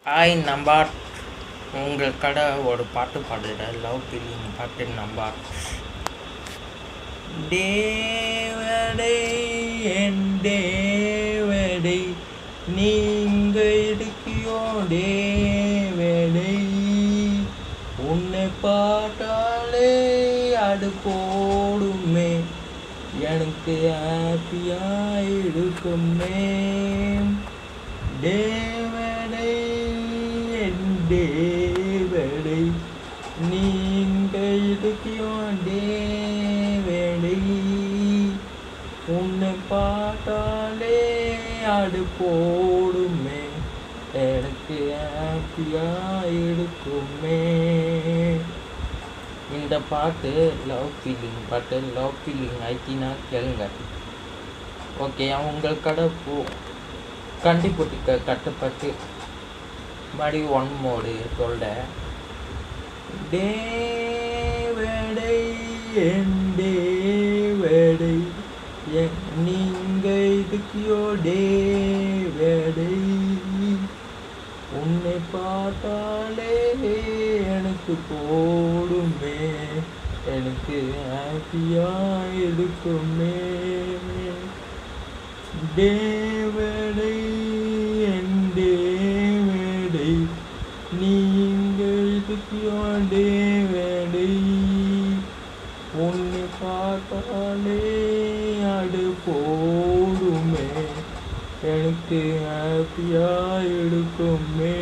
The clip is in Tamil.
ஹாய் நம்பார், உங்கள் கடை ஒரு பாட்டு பாடுற லவ் ஃபீலிங் பாட்டு நம்பார். தேவடை என் தேவடை நீங்கள் இருக்கியோ தேவடை, உன்னை பார்த்தாலே அது போடுமே, எனக்கு ஹாப்பியாக இருக்குமே. தேவடை என் தேவடை நீங்கள் இருக்கியோ தேவடை, உன்னை பார்த்தாலே அது போடுமே, எனக்கு ஹாப்பியாக இருக்குமே. இந்த பாட்டு லவ் ஃபீலிங் பாட்டு. லவ் ஃபீலிங் ஆயிடுச்சுன்னா கேளுங்க. ஓகே, உங்கள் கடை கண்டிப்பட்டு கட்டுப்பட்டு மறுபடி ஒன் மோடு சொல்ல. தேவடை என் தேவடை நீங்கள் இதுக்கியோ தேவடை, உன்னை பார்த்தாலே எனக்கு போடுமே, எனக்கு ஹாப்பியாக இருக்குமே. தேவடை என் தேவடை நீங்கள் இதுக்கியோ தேவடை, உன்னை பார்த்தாலே அது போடுமே, எனக்கு ஹாப்பியாக இருக்குமே.